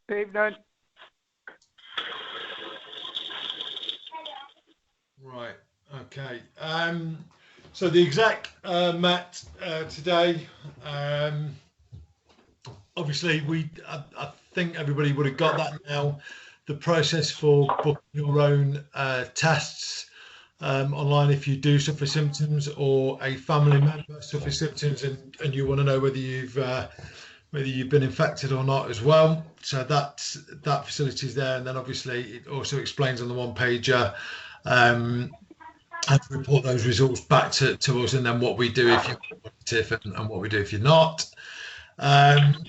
Evening. Right. Okay. So the exec met today. Obviously, I think everybody would have got that now. The process for booking your own tests online if you do suffer symptoms or a family member suffers symptoms and you want to know whether you've been infected or not as well. So that facility is there, and then obviously it also explains on the one pager how to report those results back to us, and then what we do if you're positive and what we do if you're not. Um,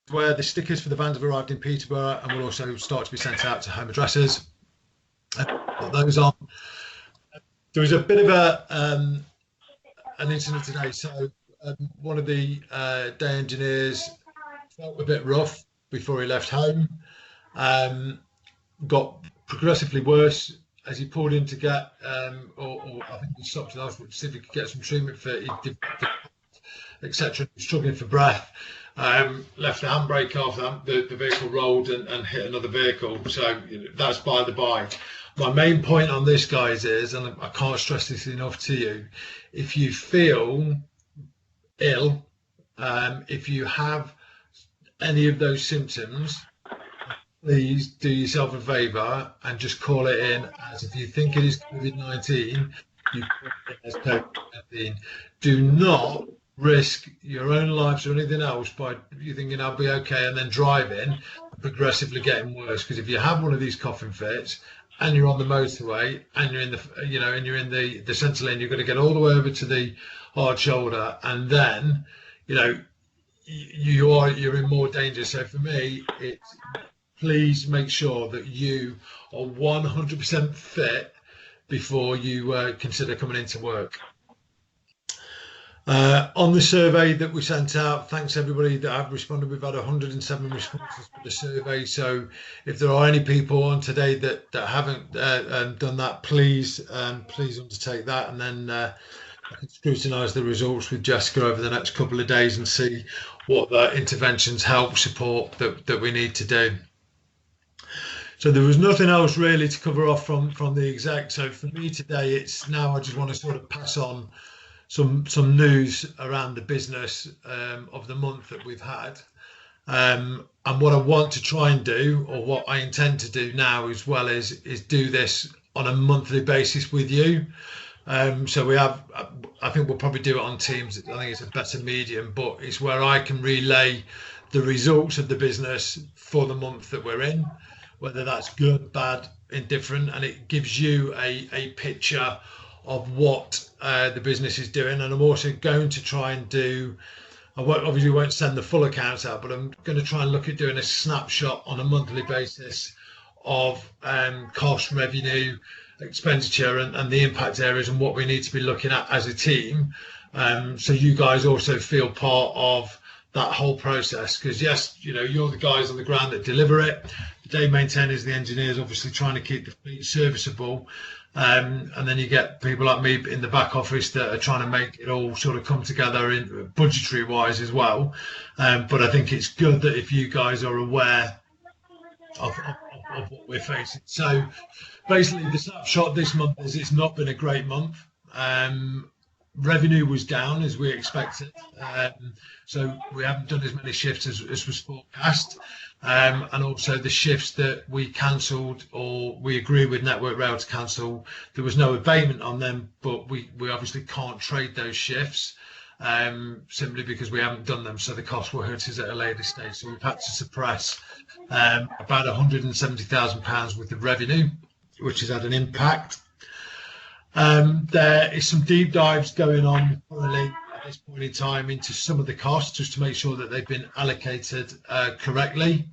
where the stickers for the vans have arrived in Peterborough and will also start to be sent out to home addresses. Put those on. There was a bit of an incident today. So one of the day engineers felt a bit rough before he left home. Got progressively worse as he pulled in to get, or I think he stopped at the hospital to see if he could get some treatment for it, etc. Struggling for breath. Left the handbrake off, the vehicle rolled and hit another vehicle. So that's by the by. My main point on this, guys, is, and I can't stress this enough to you, if you feel ill, if you have any of those symptoms, please do yourself a favour and just call it in as, if you think it is COVID-19, you call it in as COVID-19. Do not risk your own lives or anything else by you thinking I'll be okay and then driving progressively getting worse. Because if you have one of these coughing fits and you're on the motorway and you're in the centre lane, you're going to get all the way over to the hard shoulder, and then you're in more danger. So for me, it's, please make sure that you are 100% fit before you consider coming into work. On the survey that we sent out, thanks everybody that have responded. We've had 107 responses to the survey. So if there are any people on today that haven't done that, please undertake that, and then I can scrutinise the results with Jessica over the next couple of days and see what the interventions, help, support that we need to do. So there was nothing else really to cover off from the exec. So for me today, it's now I just want to sort of pass on some news around the business of the month that we've had. And what I want to try and do, or what I intend to do now as well, is do this on a monthly basis with you. So we have, I think we'll probably do it on Teams. I think it's a better medium, but it's where I can relay the results of the business for the month that we're in, whether that's good, bad, indifferent, and it gives you a picture of what the business is doing. And I'm also going to try and do, obviously won't send the full accounts out, but I'm going to try and look at doing a snapshot on a monthly basis of cost, revenue, expenditure, and the impact areas and what we need to be looking at as a team. So you guys also feel part of that whole process, because yes, you're the guys on the ground that deliver it. The day maintainers, the engineers, obviously trying to keep the fleet serviceable. And then you get people like me in the back office that are trying to make it all sort of come together in budgetary wise as well. But I think it's good that if you guys are aware of what we're facing. So basically the snapshot this month is it's not been a great month. Revenue was down as we expected. So we haven't done as many shifts as was forecast. And also the shifts that we cancelled or we agreed with Network Rail to cancel, there was no abatement on them, but we obviously can't trade those shifts simply because we haven't done them. So the cost will hurt us at a later stage. So we've had to suppress about £170,000 worth of revenue, which has had an impact. There is some deep dives going on currently at this point in time into some of the costs, just to make sure that they've been allocated correctly.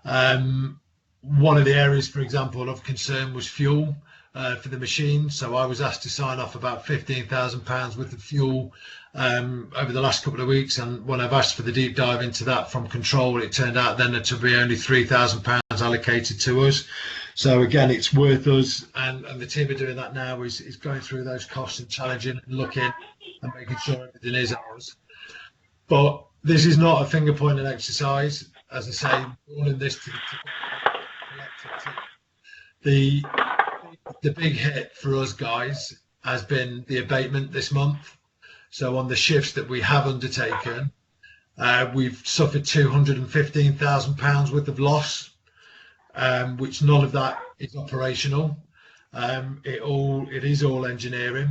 One of the areas, for example, of concern was fuel for the machine. So I was asked to sign off about £15,000 worth of fuel over the last couple of weeks. And when I've asked for the deep dive into that from control, it turned out then to be only £3,000 allocated to us. So again, it's worth us, and the team are doing that now, is going through those costs and challenging and looking and making sure everything is ours. But this is not a finger pointing exercise. As I say, we're all in this to collective team. The big hit for us guys has been the abatement this month. So on the shifts that we have undertaken, we've suffered £215,000 worth of loss, which none of that is operational. It is all engineering.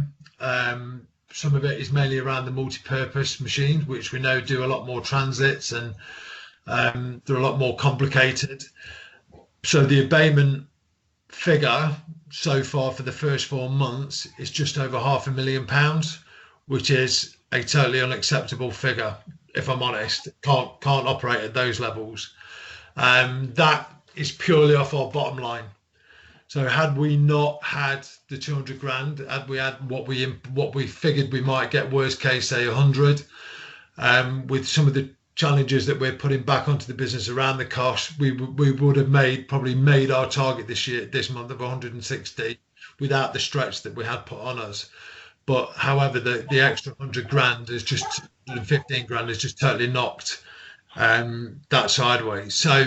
Some of it is mainly around the multi-purpose machines, which we know do a lot more transits and they're a lot more complicated. So the abatement figure so far for the first 4 months is just over £500,000, which is a totally unacceptable figure. If I'm honest, can't operate at those levels. That is purely off our bottom line. So had we not had the 200 grand, had we had what we figured we might get, worst case say 100, with some of the challenges that we're putting back onto the business around the cost, we would have probably made our target this month of 160 without the stretch that we had put on us. But however, the extra 100 grand is just 15 grand is just totally knocked that sideways. So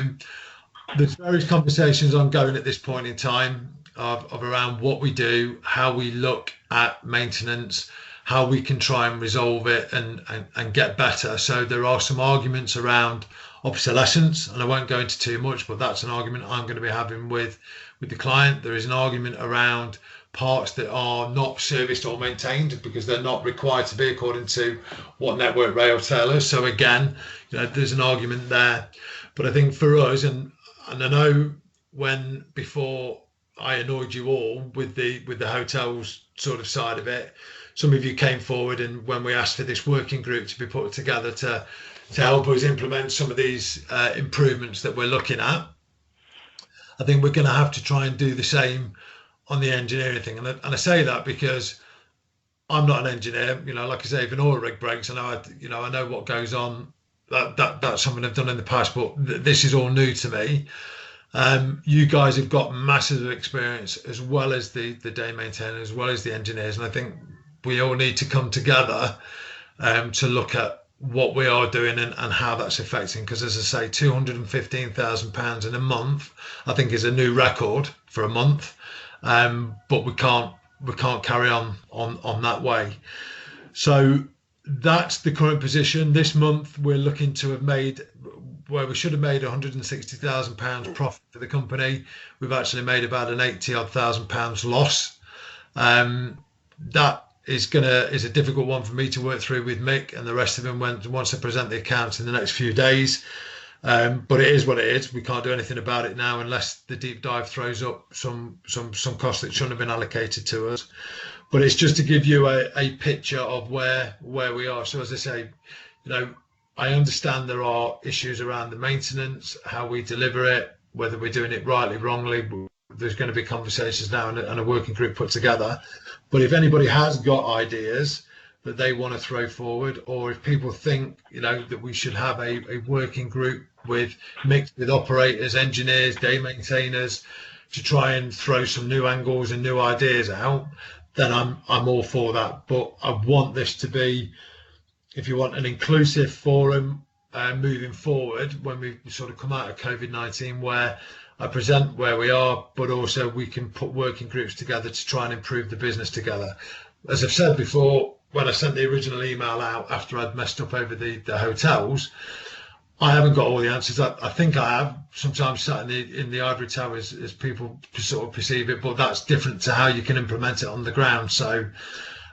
there's various conversations ongoing at this point in time of around what we do, how we look at maintenance, how we can try and resolve it and get better. So there are some arguments around obsolescence, and I won't go into too much, but that's an argument I'm going to be having with the client. There is an argument around parts that are not serviced or maintained because they're not required to be according to what Network Rail tell us. So again, there's an argument there. But I think for us, and I know when before I annoyed you all with the hotels sort of side of it, some of you came forward, and when we asked for this working group to be put together to help us implement some of these improvements that we're looking at, I think we're going to have to try and do the same on the engineering thing. And I say that because I'm not an engineer. Like I say, if an oil rig breaks, I know what goes on. That's something I've done in the past, but this is all new to me. You guys have got massive experience, as well as the day maintainers, as well as the engineers, and I think we all need to come together to look at what we are doing and how that's affecting. Because as I say, £215,000 in a month, I think, is a new record for a month. But we can't carry on that way. So that's the current position. This month we're looking to have made, where we should have made £160,000 profit for the company, we've actually made about an £80,000 loss. That is a difficult one for me to work through with Mick and the rest of them once they present the accounts in the next few days. But it is what it is. We can't do anything about it now unless the deep dive throws up some costs that shouldn't have been allocated to us. But it's just to give you a picture of where we are. So as I say, I understand there are issues around the maintenance, how we deliver it, whether we're doing it rightly, wrongly. There's going to be conversations now and a working group put together. But if anybody has got ideas that they want to throw forward, or if people think that we should have a working group mixed with operators, engineers, day maintainers, to try and throw some new angles and new ideas out, then I'm all for that. But I want this to be, if you want, an inclusive forum moving forward when we sort of come out of COVID-19, where I present where we are, but also we can put working groups together to try and improve the business together. As I've said before, when I sent the original email out after I'd messed up over the hotels, I haven't got all the answers. I think I have sometimes sat in the ivory towers as people sort of perceive it, but that's different to how you can implement it on the ground. So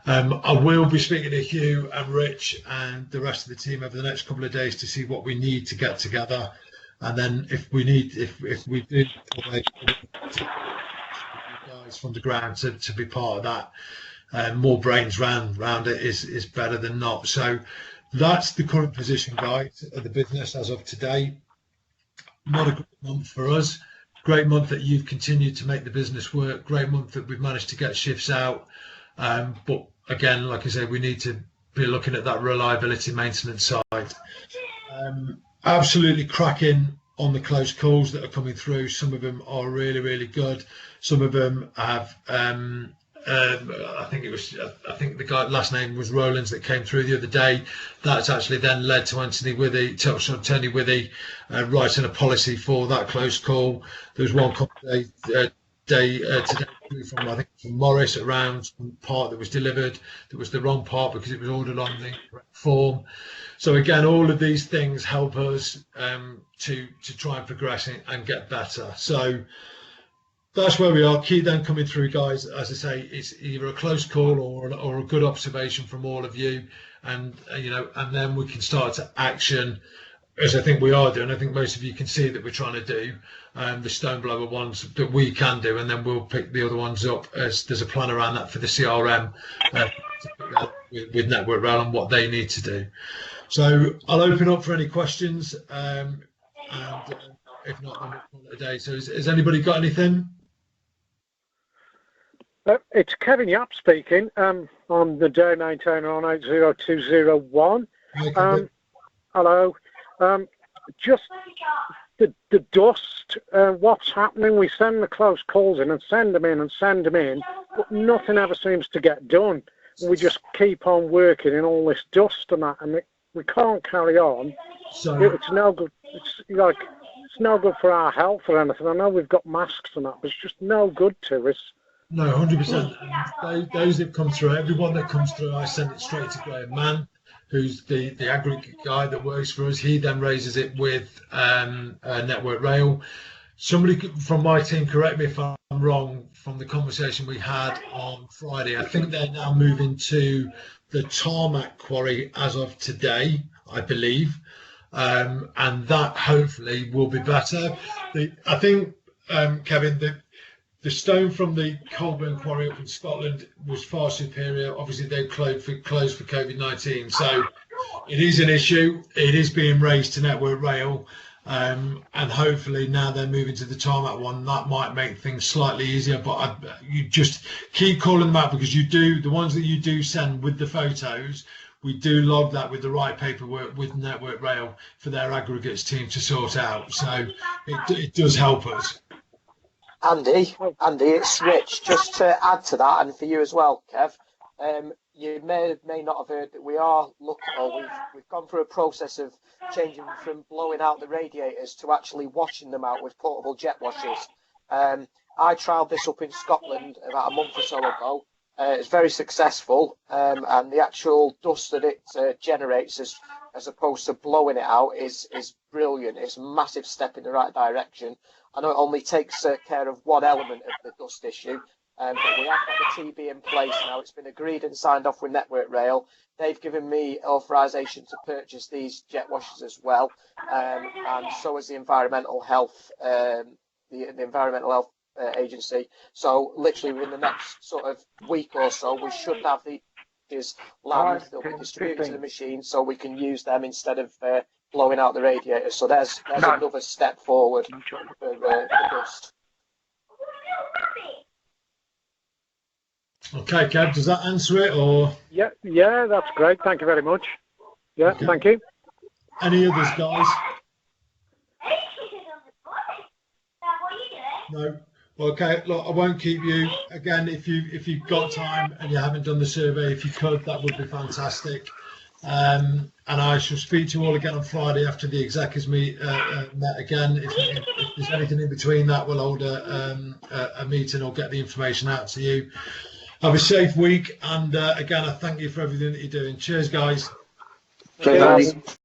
I will be speaking to Hugh and Rich and the rest of the team over the next couple of days to see what we need to get together. And then if we do guys from the ground to be part of that, more brains round it is better than not. So that's the current position, guys, of the business as of today. Not a great month for us. Great month that you've continued to make the business work. Great month that we've managed to get shifts out. But again, like I say, we need to be looking at that reliability maintenance side. Absolutely cracking on the close calls that are coming through. Some of them are really, really good. Some of them have I think it was, I think the guy last name was Rowlands that came through the other day. That's actually then led to Tony Withy writing a policy for that close call. There was one today from, I think, from Morris around some part that was delivered that was the wrong part because it was ordered on the correct form. So again, all of these things help us to try and progress and get better. So that's where we are. Keep them coming through, guys. As I say, it's either a close call or a good observation from all of you, and and then we can start to action, as I think we are doing. I think most of you can see that we're trying to do the Stoneblower ones that we can do, and then we'll pick the other ones up as there's a plan around that for the CRM with Network Rail and what they need to do. So I'll open up for any questions, and if not, then we'll call it a day. So has anybody got anything? It's Kevin Yap speaking. I'm the day maintainer on 80201. Hello. Just the dust, what's happening? We send the close calls in and send them in, but nothing ever seems to get done. We just keep on working in all this dust and that, and we can't carry on. So it's no good. It's no good for our health or anything. I know we've got masks and that, but it's just no good to us. No, 100%. Those that come through, everyone that comes through, I send it straight to Graham Mann, who's the aggregate guy that works for us. He then raises it with Network Rail. Somebody from my team, correct me if I'm wrong, from the conversation we had on Friday, I think they're now moving to the tarmac quarry as of today, I believe, and that hopefully will be better. I think, Kevin, the stone from the Colburn quarry up in Scotland was far superior. Obviously, they closed for COVID-19, so it is an issue. It is being raised to Network Rail, and hopefully now they're moving to the tarmac one. That might make things slightly easier, but you just keep calling them out, because you do, the ones that you do send with the photos, we do log that with the right paperwork with Network Rail for their aggregates team to sort out. So it does help us. Andy, it's Rich. Just to add to that, and for you as well, Kev, you may not have heard that we are looking, or we've gone through a process of changing from blowing out the radiators to actually washing them out with portable jet washers. I trialled this up in Scotland about a month or so ago. It's very successful, and the actual dust that it generates as opposed to blowing it out is brilliant. It's a massive step in the right direction. I know it only takes care of one element of the dust issue, but we have got the TB in place now. It's been agreed and signed off with Network Rail. They've given me authorisation to purchase these jet washers as well, and so has the Environmental Health, Agency. So literally within the next sort of week or so, we should have these land. They'll be distributed to the machine, so we can use them instead of blowing out the radiators. So there's another step forward for dust. Okay, Kev, does that answer it, or? Yeah, that's great. Thank you very much. Yeah, okay. Thank you. Any others, guys? No. Okay, look, I won't keep you. Again, if you've got time and you haven't done the survey, if you could, that would be fantastic. And I shall speak to you all again on Friday after the executives met again. If there's anything in between that, we'll hold a meeting or get the information out to you. Have a safe week, and again, I thank you for everything that you're doing. Cheers, guys. Cheers, Andy.